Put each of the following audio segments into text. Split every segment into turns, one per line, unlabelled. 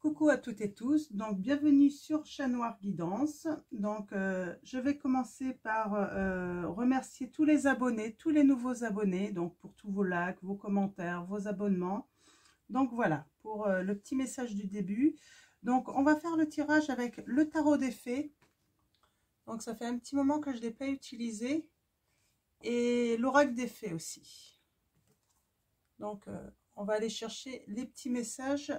Coucou à toutes et tous, donc bienvenue sur Chat Noir Guidance. Donc je vais commencer par remercier tous les abonnés, tous les nouveaux abonnés, donc pour tous vos likes, vos commentaires, vos abonnements. Donc voilà, pour le petit message du début. Donc on va faire le tirage avec le tarot des fées. Donc ça fait un petit moment que je ne l'ai pas utilisé. Et l'oracle des fées aussi. Donc on va aller chercher les petits messages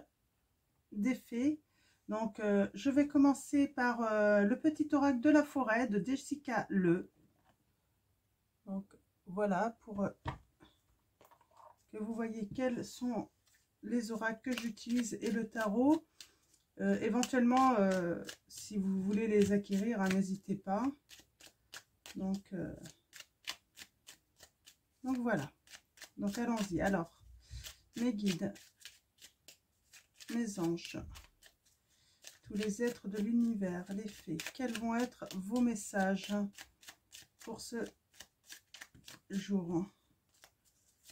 des fées. Donc je vais commencer par le petit oracle de la forêt de Jessica Le. Donc voilà, pour que vous voyez quels sont les oracles que j'utilise et le tarot. Éventuellement, si vous voulez les acquérir, hein, n'hésitez pas. Donc voilà. Donc allons-y. Alors, mes guides, mes anges, tous les êtres de l'univers, les fées, quels vont être vos messages pour ce jour?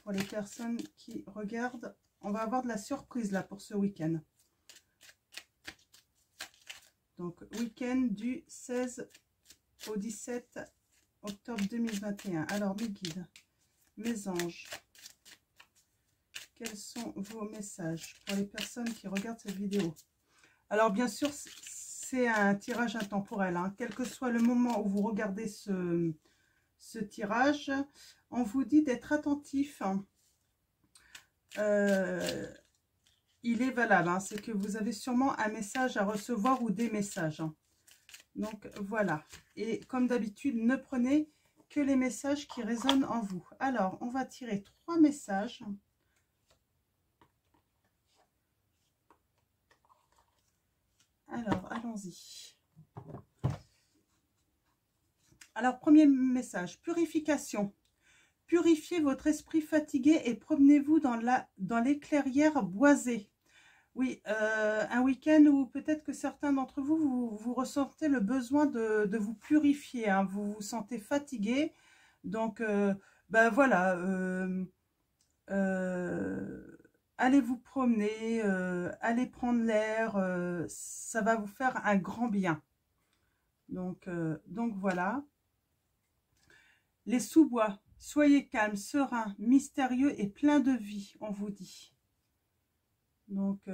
Pour les personnes qui regardent, on va avoir de la surprise là pour ce week-end. Donc, week-end du 16 au 17 octobre 2021. Alors, mes guides, mes anges, quels sont vos messages pour les personnes qui regardent cette vidéo? Alors, bien sûr, c'est un tirage intemporel, hein. Quel que soit le moment où vous regardez ce tirage, on vous dit d'être attentif. Il est valable, hein. C'est que vous avez sûrement un message à recevoir ou des messages. Donc, voilà. Et comme d'habitude, ne prenez que les messages qui résonnent en vous. Alors, on va tirer 3 messages. Alors, allons-y. Alors, premier message, purification. Purifiez votre esprit fatigué et promenez-vous dans les clairières boisées. Oui, un week-end où peut-être que certains d'entre vous ressentez le besoin de vous purifier, hein. Vous vous sentez fatigué. Donc, ben voilà, allez vous promener, allez prendre l'air, ça va vous faire un grand bien. Donc voilà. Les sous-bois, soyez calme, serein, mystérieux et plein de vie, on vous dit. Donc,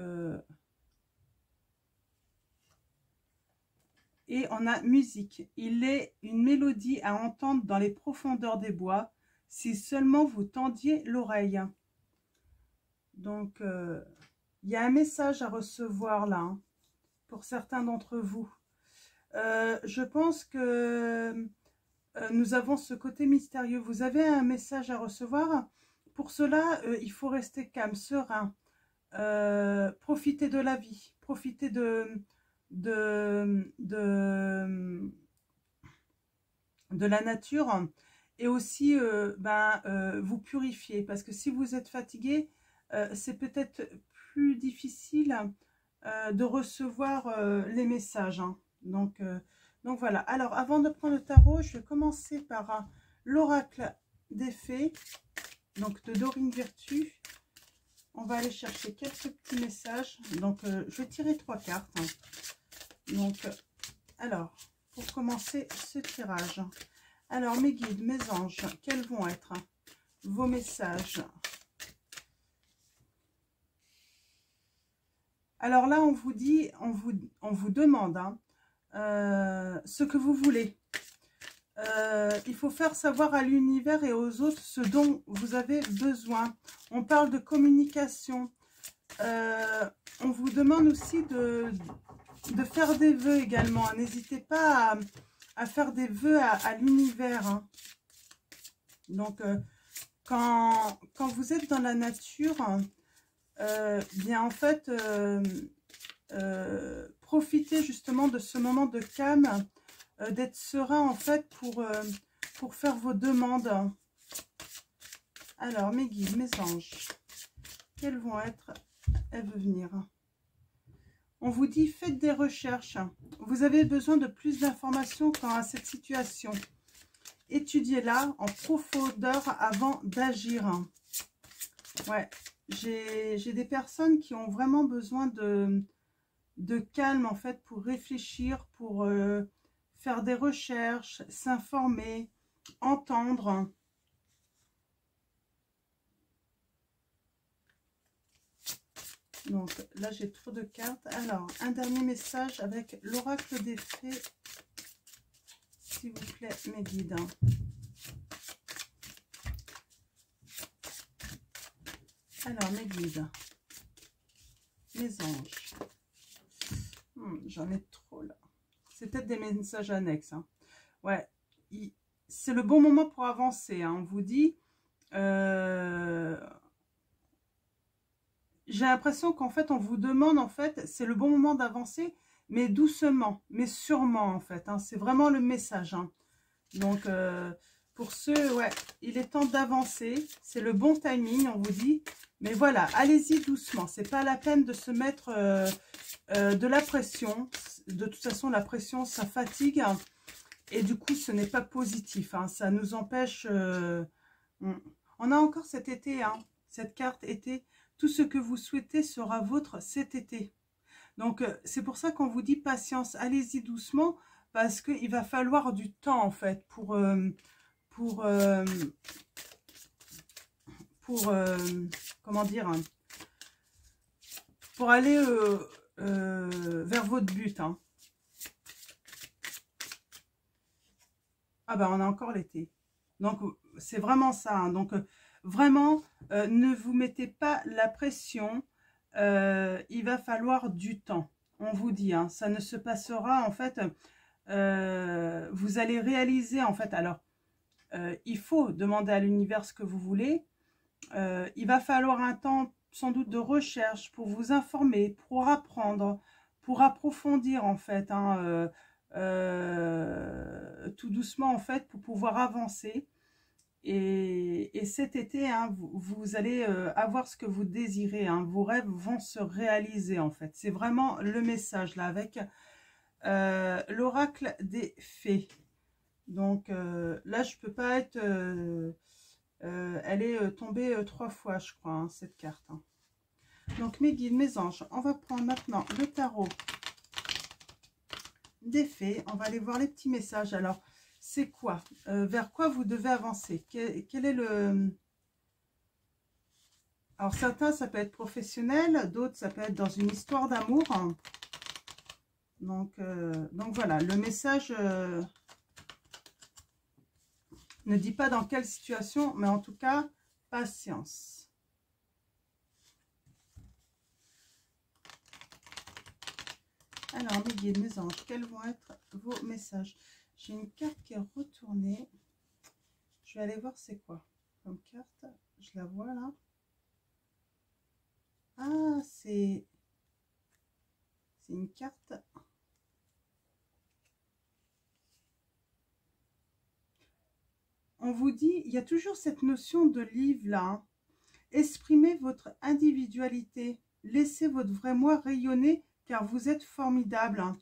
et on a musique. Il est une mélodie à entendre dans les profondeurs des bois, si seulement vous tendiez l'oreille. Donc, il y a un message à recevoir là, hein, pour certains d'entre vous. Je pense que nous avons ce côté mystérieux. Vous avez un message à recevoir. Pour cela, il faut rester calme, serein. Profiter de la vie. Profiter de la nature. Et aussi, vous purifier. Parce que si vous êtes fatigué, c'est peut-être plus difficile de recevoir les messages, hein. Donc voilà. Alors, avant de prendre le tarot, je vais commencer par l'oracle des fées, donc de Dorine Virtue. On va aller chercher quelques petits messages. Donc, je vais tirer 3 cartes, hein. Donc, alors, pour commencer ce tirage. Alors, mes guides, mes anges, quels vont être vos messages? Alors là, on vous dit, on vous demande, hein, ce que vous voulez. Il faut faire savoir à l'univers et aux autres ce dont vous avez besoin. On parle de communication. On vous demande aussi de faire des vœux également. N'hésitez pas à faire des vœux à l'univers, hein. Donc, quand vous êtes dans la nature, bien en fait, profitez justement de ce moment de calme, d'être serein en fait pour faire vos demandes. Alors, mes guides, mes anges, quelles vont être, elles veulent venir. On vous dit, faites des recherches. Vous avez besoin de plus d'informations quant à cette situation. Étudiez-la en profondeur avant d'agir. Ouais, j'ai des personnes qui ont vraiment besoin de de calme en fait pour réfléchir, pour faire des recherches, s'informer, entendre. Donc là j'ai trop de cartes. Alors un dernier message avec l'oracle des fées, s'il vous plaît mes guides. Alors mes guides, mes anges. J'en ai trop là. C'est peut-être des messages annexes. Hein. Ouais, c'est le bon moment pour avancer. Hein. On vous dit. J'ai l'impression qu'en fait, on vous demande, en fait, c'est le bon moment d'avancer, mais doucement, mais sûrement, en fait. Hein. C'est vraiment le message. Hein. Donc, pour ceux, ouais, il est temps d'avancer. C'est le bon timing, on vous dit. Mais voilà, allez-y doucement. C'est pas la peine de se mettre de la pression. De toute façon, la pression, ça fatigue. Hein. Et du coup, ce n'est pas positif. Hein. Ça nous empêche... On a encore cet été, hein, cette carte été. Tout ce que vous souhaitez sera vôtre cet été. Donc, c'est pour ça qu'on vous dit patience. Allez-y doucement parce qu'il va falloir du temps, en fait, pour comment dire, hein, pour aller vers votre but. Hein. Ah ben, on a encore l'été. Donc, c'est vraiment ça. Hein. Donc, vraiment, ne vous mettez pas la pression. Il va falloir du temps. On vous dit, hein, ça ne se passera, en fait, vous allez réaliser, en fait, alors, il faut demander à l'univers ce que vous voulez. Il va falloir un temps, sans doute, de recherche pour vous informer, pour apprendre, pour approfondir, en fait, hein, tout doucement, en fait, pour pouvoir avancer. Et cet été, hein, vous allez avoir ce que vous désirez. Hein, vos rêves vont se réaliser, en fait. C'est vraiment le message, là, avec l'oracle des fées. Donc, là, je peux pas être... elle est tombée 3 fois, je crois, hein, cette carte. Hein. Donc, mes guides, mes anges, on va prendre maintenant le tarot des fées. On va aller voir les petits messages. Alors, c'est quoi vers quoi vous devez avancer? Quel est le... Alors, certains, ça peut être professionnel. D'autres, ça peut être dans une histoire d'amour. Hein. Donc, voilà, le message ne dit pas dans quelle situation, mais en tout cas, patience. Alors, mes guides, mes anges, quels vont être vos messages? J'ai une carte qui est retournée. Je vais aller voir c'est quoi comme carte. Je la vois là. Ah, c'est une carte. On vous dit, il y a toujours cette notion de livre là. Hein. Exprimez votre individualité. Laissez votre vrai moi rayonner car vous êtes formidable. Hein.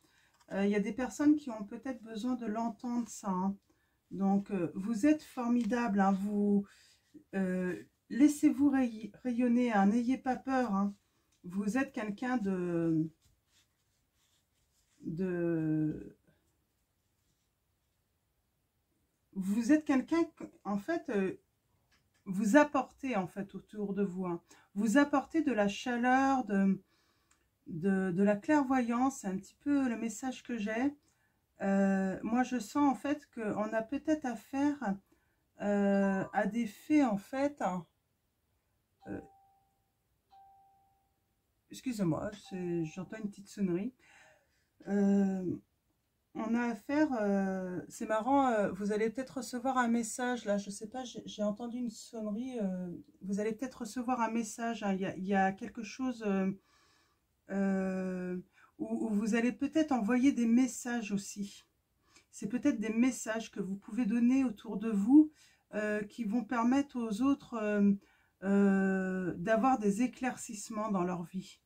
Il y a des personnes qui ont peut-être besoin de l'entendre ça. Hein. Donc, vous êtes formidable. Hein. Vous laissez-vous rayonner. Hein. N'ayez pas peur. Hein. Vous êtes quelqu'un vous êtes quelqu'un, en fait, vous apportez, en fait, autour de vous. Hein. Vous apportez de la chaleur, de la clairvoyance. C'est un petit peu le message que j'ai. Moi, je sens, en fait, qu'on a peut-être affaire à des faits, en fait. Hein, excusez-moi, j'entends une petite sonnerie. On a affaire, c'est marrant, vous allez peut-être recevoir un message, là, je sais pas, j'ai entendu une sonnerie, vous allez peut-être recevoir un message, hein, il y a quelque chose où vous allez peut-être envoyer des messages aussi. C'est peut-être des messages que vous pouvez donner autour de vous qui vont permettre aux autres d'avoir des éclaircissements dans leur vie.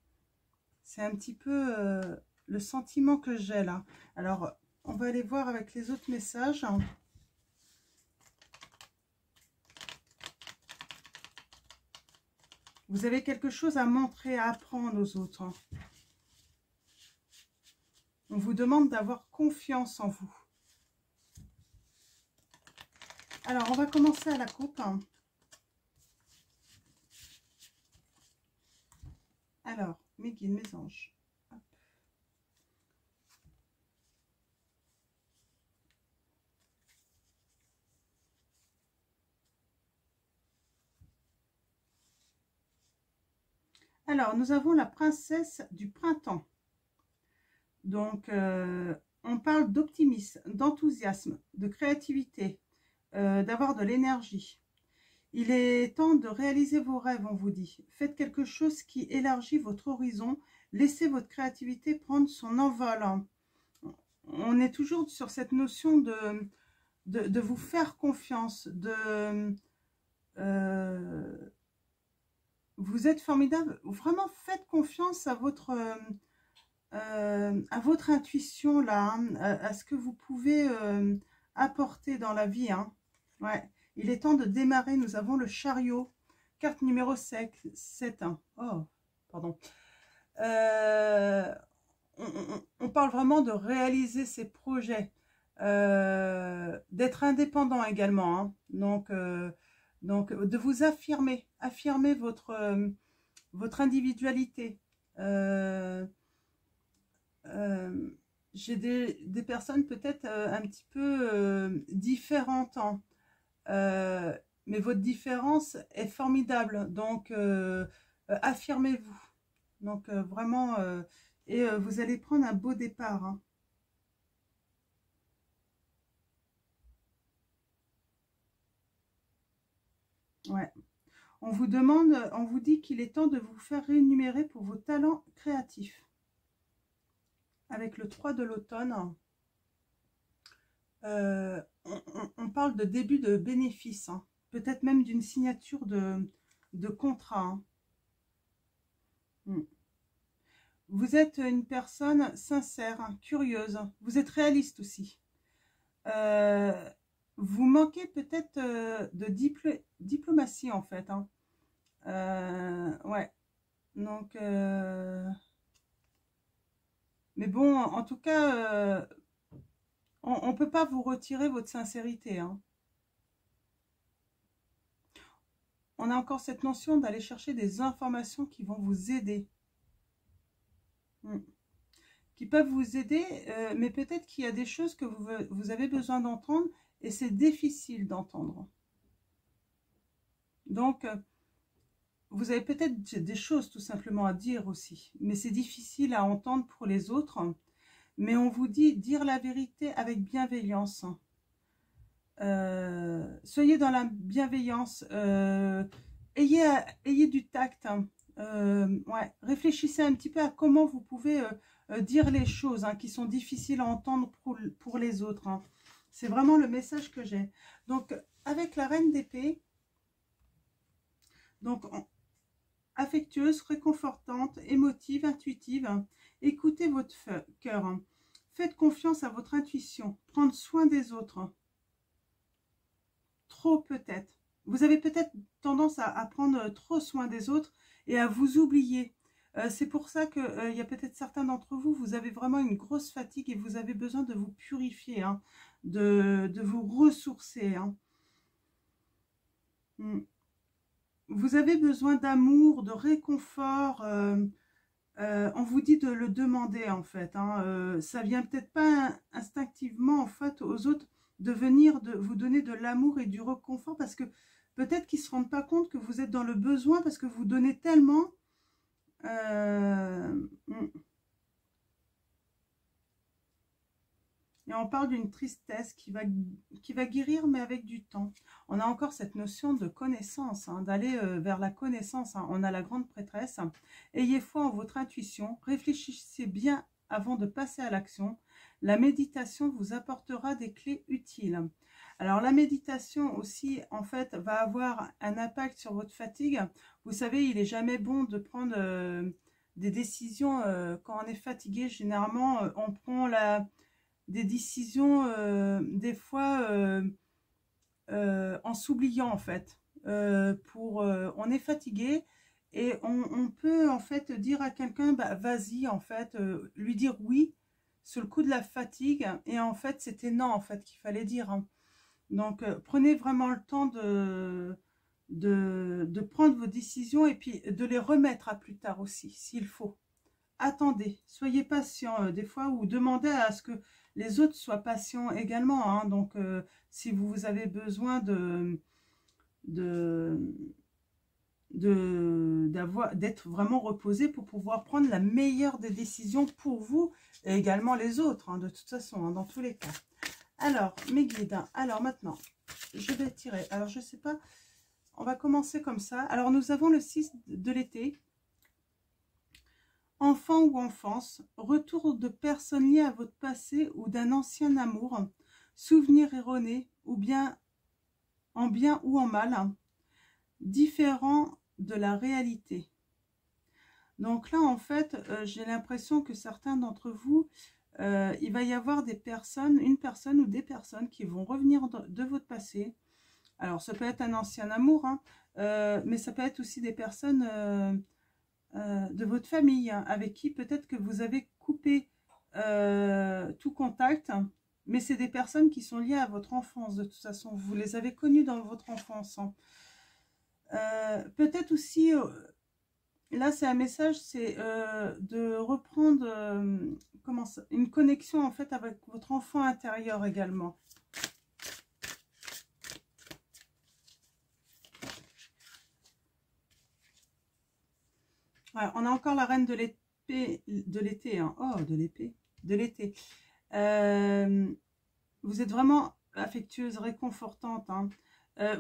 C'est un petit peu le sentiment que j'ai là. Alors, on va aller voir avec les autres messages. Vous avez quelque chose à montrer, à apprendre aux autres. On vous demande d'avoir confiance en vous. Alors, on va commencer à la coupe. Alors, mes guides, mes anges. Hop. Alors, nous avons la princesse du printemps. Donc, on parle d'optimisme, d'enthousiasme, de créativité, d'avoir de l'énergie. Il est temps de réaliser vos rêves, on vous dit. Faites quelque chose qui élargit votre horizon. Laissez votre créativité prendre son envol. On est toujours sur cette notion de vous faire confiance, vous êtes formidable. Vraiment, faites confiance à votre intuition, là, hein, à ce que vous pouvez apporter dans la vie. Hein. Ouais. Il est temps de démarrer. Nous avons le chariot, carte numéro 7. Hein. Oh, pardon. On parle vraiment de réaliser ses projets, d'être indépendant également. Hein. Donc, de vous affirmer votre individualité. J'ai des personnes peut-être un petit peu différentes, hein. Mais votre différence est formidable, donc affirmez-vous. Donc vraiment, et vous allez prendre un beau départ. Hein. Ouais. On vous dit qu'il est temps de vous faire rémunérer pour vos talents créatifs. Avec le 3 de l'automne, on parle de début de bénéfice, hein. Peut-être même d'une signature de contrat. Hein. Vous êtes une personne sincère, hein, curieuse. Vous êtes réaliste aussi. Vous manquez peut-être de diplomatie en fait. Hein. Ouais. Donc, mais bon, en tout cas, on ne peut pas vous retirer votre sincérité. Hein. On a encore cette notion d'aller chercher des informations qui vont vous aider. Qui peuvent vous aider, mais peut-être qu'il y a des choses que vous avez besoin d'entendre et c'est difficile d'entendre. Donc, vous avez peut-être des choses tout simplement à dire aussi, mais c'est difficile à entendre pour les autres. Mais on vous dit dire la vérité avec bienveillance. Soyez dans la bienveillance, ayez du tact. Ouais. Réfléchissez un petit peu à comment vous pouvez dire les choses hein, qui sont difficiles à entendre pour les autres. Hein. C'est vraiment le message que j'ai. Donc, avec la reine d'épée, donc affectueuse, réconfortante, émotive, intuitive, écoutez votre cœur. Faites confiance à votre intuition. Prendre soin des autres. Trop peut-être. Vous avez peut-être tendance à prendre trop soin des autres et à vous oublier. C'est pour ça qu'il y a peut-être certains d'entre vous, vous avez vraiment une grosse fatigue et vous avez besoin de vous purifier, hein, de vous ressourcer. Hein. Vous avez besoin d'amour, de réconfort. On vous dit de le demander en fait. Hein. Ça vient peut-être pas instinctivement en fait aux autres de venir vous donner de l'amour et du réconfort parce que peut-être qu'ils ne se rendent pas compte que vous êtes dans le besoin parce que vous donnez tellement. Et on parle d'une tristesse qui va guérir, mais avec du temps. On a encore cette notion de connaissance, hein, d'aller vers la connaissance. Hein. On a la grande prêtresse. Ayez foi en votre intuition. Réfléchissez bien avant de passer à l'action. La méditation vous apportera des clés utiles. Alors la méditation aussi, en fait, va avoir un impact sur votre fatigue. Vous savez, il n'est jamais bon de prendre des décisions quand on est fatigué. Généralement, on prend des décisions des fois en s'oubliant en fait. On est fatigué et on peut en fait dire à quelqu'un, bah, vas-y en fait, lui dire oui sous le coup de la fatigue. Et en fait, c'était non, en fait, qu'il fallait dire. Hein. Donc, prenez vraiment le temps de prendre vos décisions et puis de les remettre à plus tard aussi, s'il faut. Attendez, soyez patient des fois ou demandez à ce que les autres soient patients également. Hein. Donc, si vous avez besoin d'être vraiment reposé pour pouvoir prendre la meilleure des décisions pour vous et également les autres, hein, de toute façon, hein, dans tous les cas. Alors, mes guides, hein. Alors maintenant, je vais tirer. Alors, je sais pas, on va commencer comme ça. Alors, nous avons le 6 de l'été. Enfant ou enfance, retour de personnes liées à votre passé ou d'un ancien amour, souvenir erroné, ou bien en bien ou en mal, différent de la réalité. Donc là, en fait, j'ai l'impression que certains d'entre vous, il va y avoir des personnes, une personne ou des personnes qui vont revenir de votre passé. Alors, ça peut être un ancien amour, hein, mais ça peut être aussi des personnes de votre famille, hein, avec qui peut-être que vous avez coupé tout contact, mais c'est des personnes qui sont liées à votre enfance de toute façon. Vous les avez connues dans votre enfance. Hein. Peut-être aussi, là c'est un message, c'est de reprendre une connexion en fait avec votre enfant intérieur également. Ouais, on a encore la reine de l'été, hein. Oh, de l'épée, de l'été. Vous êtes vraiment affectueuse, réconfortante. Hein.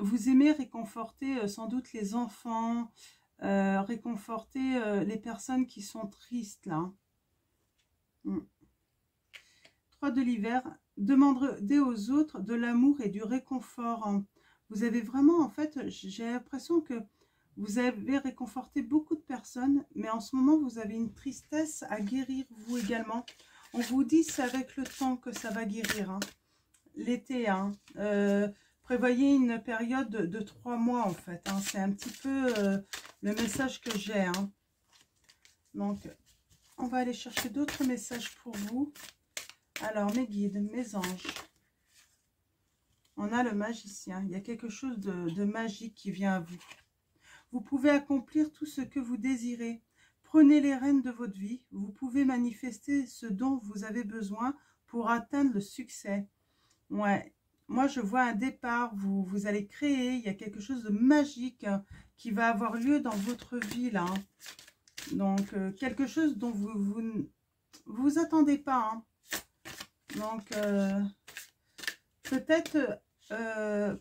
Vous aimez réconforter sans doute les enfants, réconforter les personnes qui sont tristes là. Mm. 3 de l'hiver, demandez aux autres de l'amour et du réconfort. Hein. Vous avez vraiment, en fait, j'ai l'impression que vous avez réconforté beaucoup de personnes, mais en ce moment, vous avez une tristesse à guérir, vous également. On vous dit, c'est avec le temps que ça va guérir. Hein. L'été, hein. Prévoyez une période de 3 mois, en fait. Hein. C'est un petit peu le message que j'ai. Hein. Donc, on va aller chercher d'autres messages pour vous. Alors, mes guides, mes anges. On a le magicien. Il y a quelque chose de magique qui vient à vous. Vous pouvez accomplir tout ce que vous désirez. Prenez les rênes de votre vie. Vous pouvez manifester ce dont vous avez besoin pour atteindre le succès. Ouais, moi je vois un départ. Vous allez créer. Il y a quelque chose de magique qui va avoir lieu dans votre vie là. Donc, quelque chose dont vous attendez pas. Hein. Donc, peut-être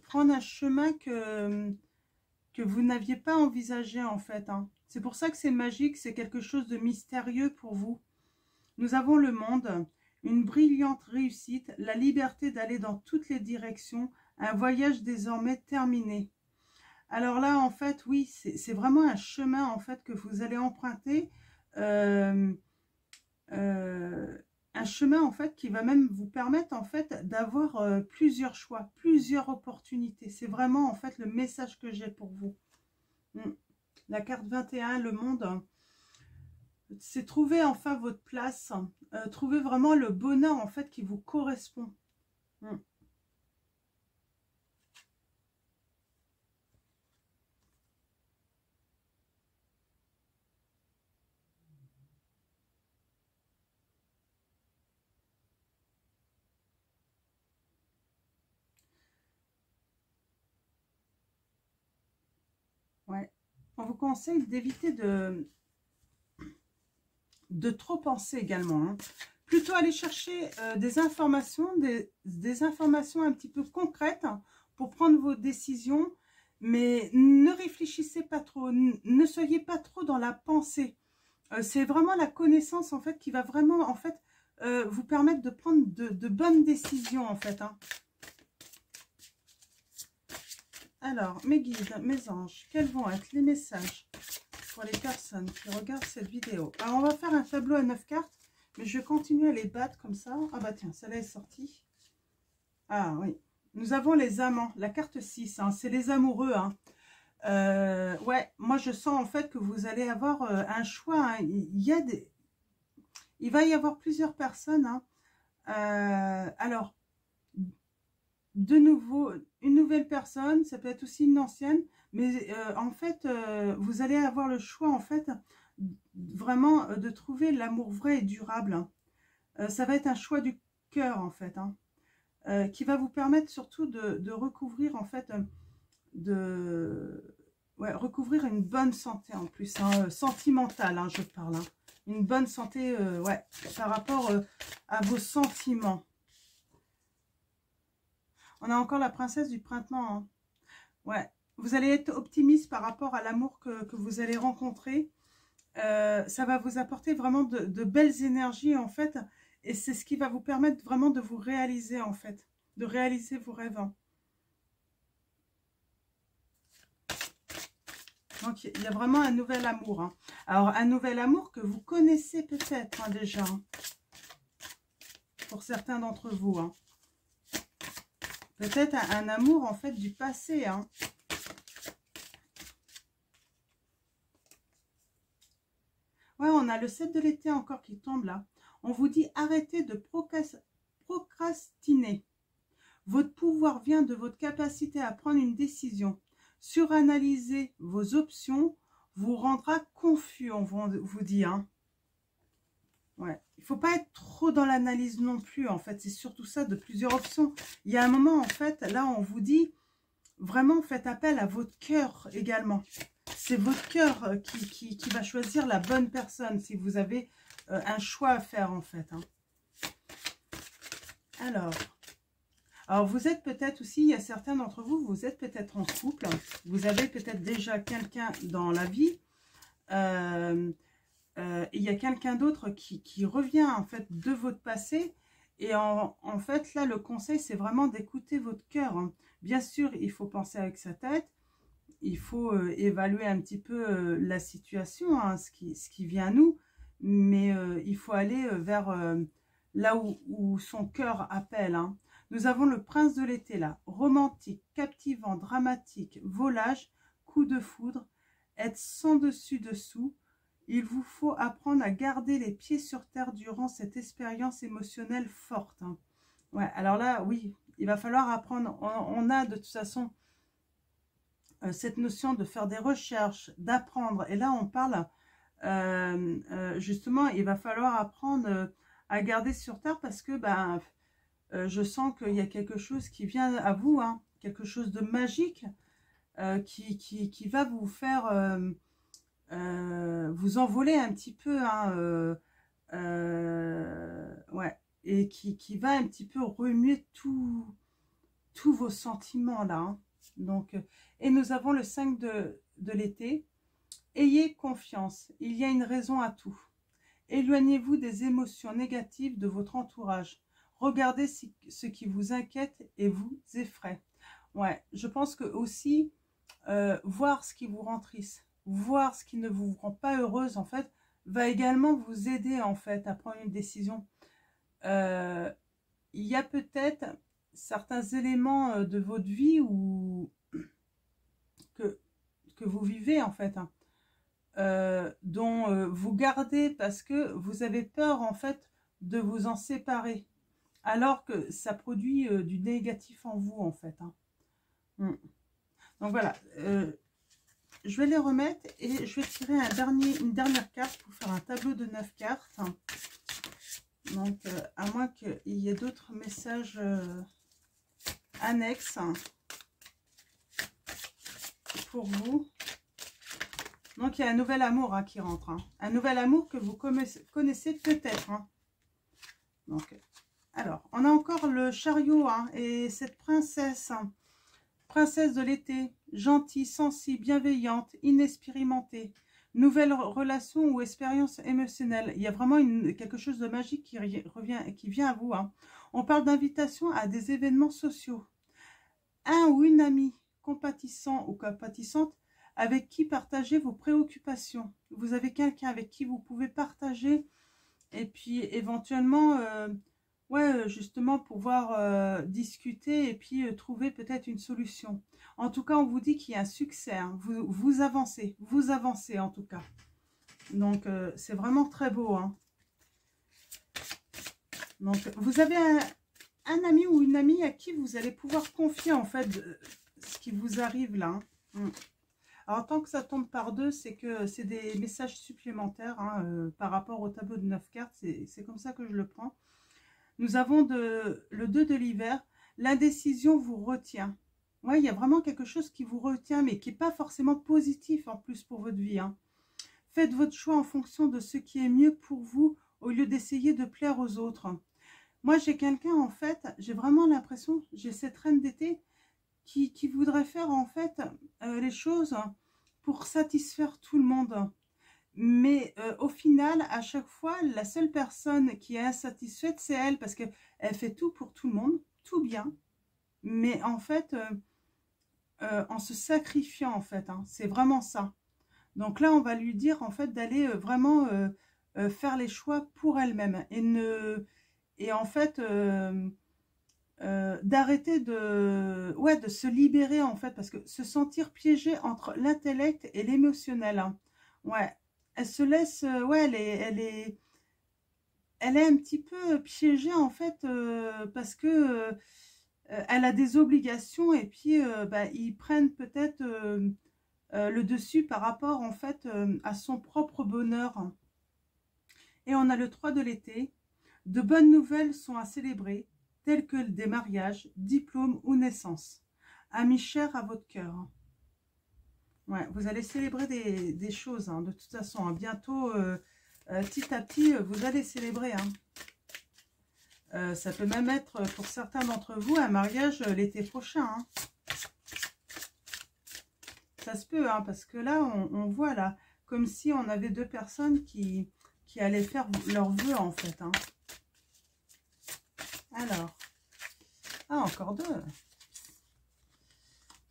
prendre un chemin que vous n'aviez pas envisagé en fait. Hein. C'est pour ça que c'est magique, c'est quelque chose de mystérieux pour vous. Nous avons le monde, une brillante réussite, la liberté d'aller dans toutes les directions, un voyage désormais terminé. Alors là, en fait, oui, c'est vraiment un chemin en fait que vous allez emprunter. Un chemin en fait qui va même vous permettre en fait d'avoir plusieurs choix, plusieurs opportunités. C'est vraiment en fait le message que j'ai pour vous. La carte 21, le monde, c'est trouver enfin votre place, trouver vraiment le bonheur en fait qui vous correspond. Ouais. On vous conseille d'éviter de trop penser également. Hein. Plutôt aller chercher des informations, des informations un petit peu concrètes pour prendre vos décisions. Mais ne réfléchissez pas trop, ne soyez pas trop dans la pensée. C'est vraiment la connaissance en fait qui va vraiment en fait vous permettre de prendre de bonnes décisions en fait. Hein. Alors, mes guides, mes anges, quels vont être les messages pour les personnes qui regardent cette vidéo? Alors, on va faire un tableau à 9 cartes, mais je vais continuer à les battre comme ça. Ah bah tiens, celle-là est sortie. Ah oui. Nous avons les amants, la carte 6, hein, c'est les amoureux. Hein. Ouais, moi je sens en fait que vous allez avoir un choix. Hein. Il va y avoir plusieurs personnes. Hein. Alors, de nouveau, une nouvelle personne, ça peut être aussi une ancienne, mais en fait, vous allez avoir le choix, en fait, vraiment de trouver l'amour vrai et durable. Ça va être un choix du cœur, en fait, hein, qui va vous permettre surtout de recouvrir, en fait, recouvrir une bonne santé en plus, hein, sentimentale, hein, je parle, hein. Une bonne santé, ouais, par rapport à vos sentiments. On a encore la princesse du printemps, hein. Ouais, vous allez être optimiste par rapport à l'amour que vous allez rencontrer. Ça va vous apporter vraiment de belles énergies, en fait. Et c'est ce qui va vous permettre vraiment de vous réaliser, en fait. De réaliser vos rêves. Donc, il y a vraiment un nouvel amour, hein. Alors, un nouvel amour que vous connaissez peut-être, hein, déjà, hein, pour certains d'entre vous, hein. Peut-être un amour, en fait, du passé, hein. Ouais, on a le 7 de l'été encore qui tombe là. On vous dit arrêtez de procrastiner. Votre pouvoir vient de votre capacité à prendre une décision. Suranalyser vos options vous rendra confus, on vous dit, hein. Ouais. Il ne faut pas être trop dans l'analyse non plus, en fait. C'est surtout ça, de plusieurs options. Il y a un moment, en fait, là, on vous dit, vraiment, faites appel à votre cœur également. C'est votre cœur qui va choisir la bonne personne, si vous avez un choix à faire, en fait, hein. Alors, vous êtes peut-être aussi, il y a certains d'entre vous, vous êtes peut-être en couple. Vous avez peut-être déjà quelqu'un dans la vie. Il y a quelqu'un d'autre qui revient, en fait, de votre passé. Et en fait, là, le conseil, c'est vraiment d'écouter votre cœur, hein. Bien sûr, il faut penser avec sa tête. Il faut évaluer un petit peu la situation, hein, ce qui vient à nous. Mais il faut aller vers là où son cœur appelle, hein. Nous avons le prince de l'été là. Romantique, captivant, dramatique, volage, coup de foudre, être sans dessus-dessous. Il vous faut apprendre à garder les pieds sur terre durant cette expérience émotionnelle forte, hein. Ouais, alors là, oui, il va falloir apprendre. On a de toute façon cette notion de faire des recherches, d'apprendre. Et là, on parle justement, il va falloir apprendre à garder sur terre parce que ben, je sens qu'il y a quelque chose qui vient à vous, hein, quelque chose de magique qui va vous faire vous envoler un petit peu, hein, ouais, et qui va un petit peu remuer tous vos sentiments là, hein. Donc, et nous avons le 5 de l'été. Ayez confiance, il y a une raison à tout. Éloignez-vous des émotions négatives de votre entourage. Regardez ce qui vous inquiète et vous effraie. Ouais, je pense que aussi, voir ce qui vous rend triste, voir ce qui ne vous rend pas heureuse, en fait, va également vous aider, en fait, à prendre une décision. Il y a peut-être certains éléments de votre vie que vous vivez, en fait, hein, dont vous gardez parce que vous avez peur, en fait, de vous en séparer, alors que ça produit du négatif en vous, en fait, hein. Donc voilà, je vais les remettre et je vais tirer une dernière carte pour faire un tableau de 9 cartes. Donc, à moins qu'il y ait d'autres messages annexes pour vous. Donc, il y a un nouvel amour, hein, qui rentre, hein. Un nouvel amour que vous connaissez peut-être, hein. Donc, alors, on a encore le chariot, hein, et cette princesse, hein, princesse de l'été, gentille, sensible, bienveillante, inexpérimentée. Nouvelle relation ou expérience émotionnelle. Il y a vraiment quelque chose de magique qui vient à vous, hein. On parle d'invitation à des événements sociaux. Un ou une amie compatissant ou compatissante avec qui partager vos préoccupations. Vous avez quelqu'un avec qui vous pouvez partager et puis éventuellement, ouais, justement pouvoir discuter et puis trouver peut-être une solution. En tout cas, on vous dit qu'il y a un succès, hein. Vous avancez en tout cas. Donc, c'est vraiment très beau, hein. Donc, vous avez un ami ou une amie à qui vous allez pouvoir confier, en fait, ce qui vous arrive là. Hein. Alors, tant que ça tombe par deux, c'est que c'est des messages supplémentaires hein, par rapport au tableau de 9 cartes. C'est comme ça que je le prends. Nous avons le 2 de l'hiver. L'indécision vous retient. Ouais, il y a vraiment quelque chose qui vous retient, mais qui n'est pas forcément positif en plus pour votre vie. Hein. Faites votre choix en fonction de ce qui est mieux pour vous, au lieu d'essayer de plaire aux autres. Moi, j'ai quelqu'un, en fait, j'ai vraiment l'impression, j'ai cette reine d'été qui voudrait faire, en fait, les choses pour satisfaire tout le monde. Mais au final, à chaque fois, la seule personne qui est insatisfaite, c'est elle, parce qu'elle fait tout pour tout le monde, tout bien, mais en fait, en se sacrifiant, en fait, hein, c'est vraiment ça. Donc là, on va lui dire, en fait, d'aller vraiment faire les choix pour elle-même, et en fait, d'arrêter de se libérer, en fait, parce que se sentir piégée entre l'intellect et l'émotionnel, hein. Ouais, elle se laisse, ouais, elle est un petit peu piégée, en fait, parce que elle a des obligations, et puis bah, ils prennent peut-être le dessus par rapport, en fait, à son propre bonheur. Et on a le 3 de l'été. De bonnes nouvelles sont à célébrer, telles que des mariages, diplômes ou naissances. Amis chers à votre cœur. Ouais, vous allez célébrer des choses, hein, de toute façon. Hein, bientôt, petit à petit, vous allez célébrer. Hein. Ça peut même être, pour certains d'entre vous, un mariage l'été prochain. Hein. Ça se peut, hein, parce que là, on voit, là, comme si on avait deux personnes qui allaient faire leurs vœux, en fait. Hein. Alors, ah, encore deux.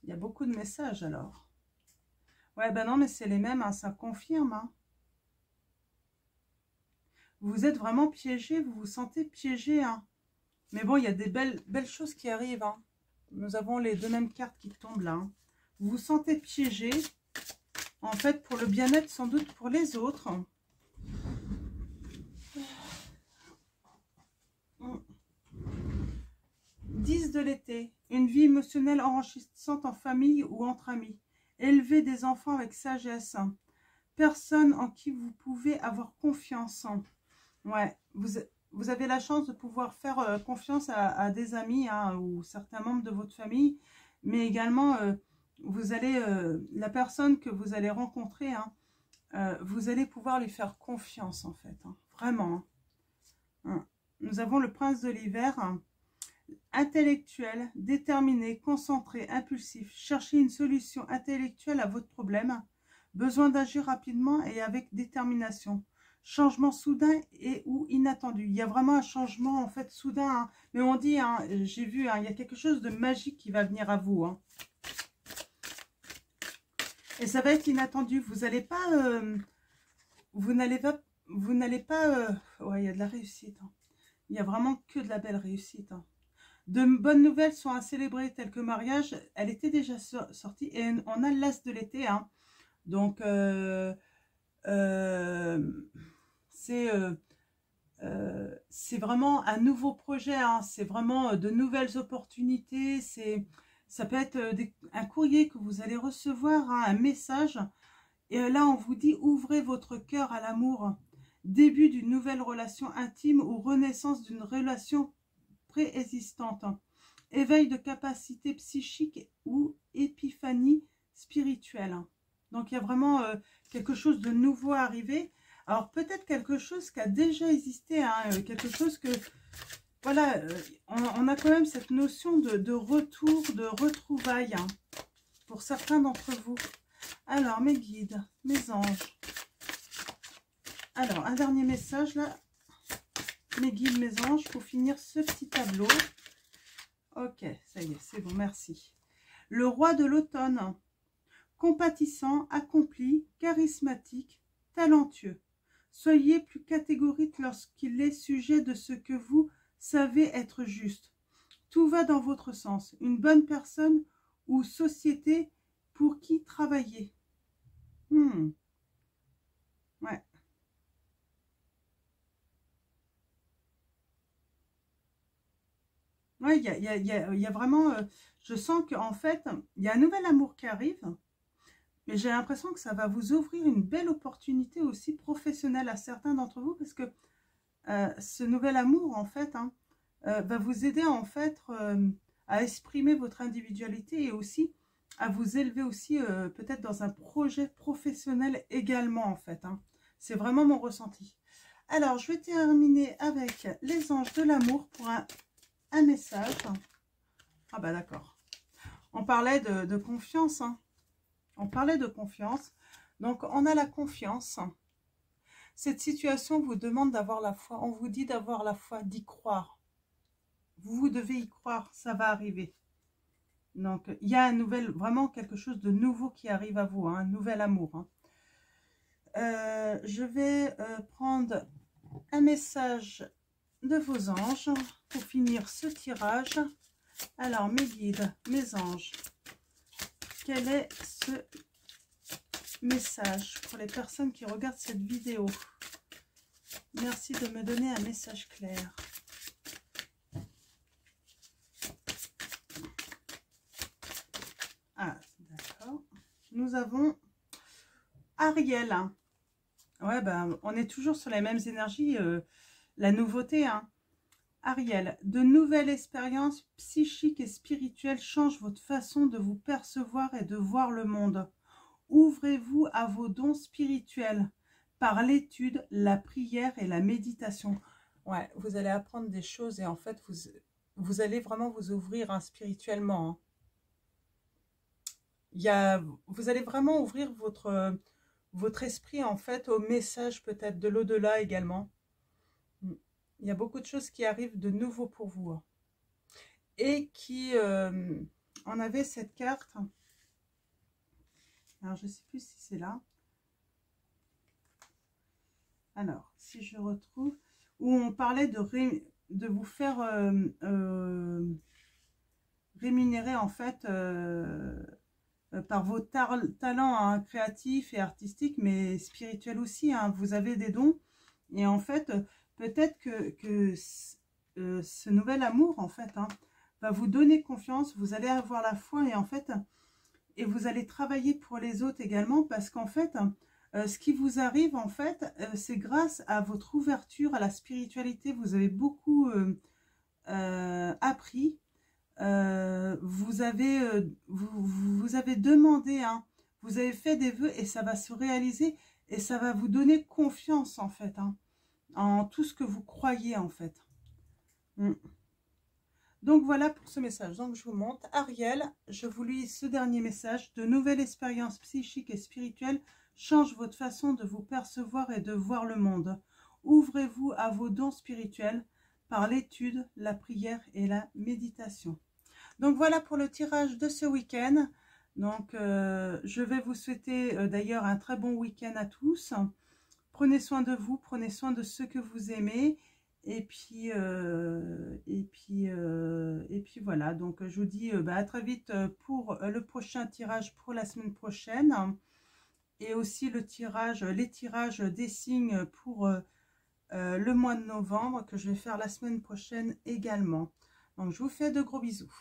Il y a beaucoup de messages, alors. Ouais, ben non, mais c'est les mêmes, hein, ça confirme. Hein. Vous êtes vraiment piégé, vous vous sentez piégé. Hein. Mais bon, il y a des belles choses qui arrivent. Hein. Nous avons les deux mêmes cartes qui tombent là. Hein. Vous vous sentez piégé, en fait, pour le bien-être, sans doute pour les autres. 10 de l'été. Une vie émotionnelle enrichissante en famille ou entre amis. Élever des enfants avec sagesse. Personne en qui vous pouvez avoir confiance. Ouais, vous avez la chance de pouvoir faire confiance à des amis hein, ou certains membres de votre famille, mais également vous allez la personne que vous allez rencontrer, hein, vous allez pouvoir lui faire confiance en fait, hein, vraiment. Hein. Nous avons le prince de l'hiver, hein, intellectuel, déterminé, concentré, impulsif. Cherchez une solution intellectuelle à votre problème. Besoin d'agir rapidement et avec détermination. Changement soudain et ou inattendu. Il y a vraiment un changement en fait soudain. Hein. Mais on dit, hein, j'ai vu, hein, il y a quelque chose de magique qui va venir à vous. Hein. Et ça va être inattendu. Vous n'allez pas... vous n'allez pas... ouais, il y a de la réussite. Hein. Il y a vraiment que de la belle réussite. Hein. De bonnes nouvelles sont à célébrer, telles que mariage. Elle était déjà sortie. Et on a l'as de l'été. Hein. Donc, c'est vraiment un nouveau projet. Hein. C'est vraiment de nouvelles opportunités. Ça peut être un courrier que vous allez recevoir, hein, un message. Et là, on vous dit, ouvrez votre cœur à l'amour. Début d'une nouvelle relation intime ou renaissance d'une relation préexistante. Éveil de capacité psychique ou épiphanie spirituelle. Donc, il y a vraiment quelque chose de nouveau à arriver. Alors, peut-être quelque chose qui a déjà existé, hein, quelque chose que... Voilà, on a quand même cette notion de retour, de retrouvailles, hein, pour certains d'entre vous. Alors, mes guides, mes anges. Alors, un dernier message, là. Mes guides, mes anges, pour finir ce petit tableau. Ok, ça y est, c'est bon, merci. Le roi de l'automne. Compatissant, accompli, charismatique, talentueux. Soyez plus catégorique lorsqu'il est sujet de ce que vous savez être juste. Tout va dans votre sens. Une bonne personne ou société pour qui travailler. Ouais. Ouais, il y a vraiment... je sens qu'en fait, il y a un nouvel amour qui arrive. Mais j'ai l'impression que ça va vous ouvrir une belle opportunité aussi professionnelle à certains d'entre vous. Parce que ce nouvel amour, en fait, hein, va vous aider en fait à exprimer votre individualité et aussi à vous élever aussi peut-être dans un projet professionnel également en fait. Hein. C'est vraiment mon ressenti. Alors, je vais terminer avec les anges de l'amour pour un message. Ah bah d'accord. On parlait de confiance. Hein. On parlait de confiance. Donc, on a la confiance. Cette situation vous demande d'avoir la foi. On vous dit d'avoir la foi, d'y croire. Vous devez y croire, ça va arriver. Donc, il y a vraiment quelque chose de nouveau qui arrive à vous, hein, un nouvel amour. Hein. Je vais prendre un message de vos anges pour finir ce tirage. Alors, mes guides, mes anges, quel est ce message pour les personnes qui regardent cette vidéo? Merci de me donner un message clair. Ah, d'accord. Nous avons Ariel. Ouais, ben, on est toujours sur les mêmes énergies. La nouveauté, hein. Ariel, de nouvelles expériences psychiques et spirituelles changent votre façon de vous percevoir et de voir le monde. Ouvrez-vous à vos dons spirituels par l'étude, la prière et la méditation. Ouais, vous allez apprendre des choses et en fait, vous allez vraiment vous ouvrir hein, spirituellement. Hein. Vous allez vraiment ouvrir votre esprit en fait au message peut-être de l'au-delà également. Il y a beaucoup de choses qui arrivent de nouveau pour vous. Hein. Et qui, on avait cette carte. Alors, je ne sais plus si c'est là. Alors, si je retrouve, où on parlait de vous faire rémunérer en fait par vos talents hein, créatifs et artistiques, mais spirituels aussi. Hein. Vous avez des dons et en fait, peut-être que ce nouvel amour en fait hein, va vous donner confiance. Vous allez avoir la foi et en fait, et vous allez travailler pour les autres également parce qu'en fait, ce qui vous arrive en fait, c'est grâce à votre ouverture à la spiritualité. Vous avez beaucoup appris. Vous avez demandé, hein, vous avez fait des vœux et ça va se réaliser et ça va vous donner confiance en fait, hein, en tout ce que vous croyez en fait. Donc voilà pour ce message. Donc je vous montre Ariel, je vous lis ce dernier message. De nouvelles expériences psychiques et spirituelles changent votre façon de vous percevoir et de voir le monde. Ouvrez-vous à vos dons spirituels par l'étude, la prière et la méditation. Donc voilà pour le tirage de ce week-end. Donc je vais vous souhaiter d'ailleurs un très bon week-end à tous. Prenez soin de vous, prenez soin de ceux que vous aimez. Et puis voilà. Donc je vous dis à très vite pour le prochain tirage pour la semaine prochaine. Et aussi les tirages des signes pour le mois de novembre que je vais faire la semaine prochaine également. Donc je vous fais de gros bisous.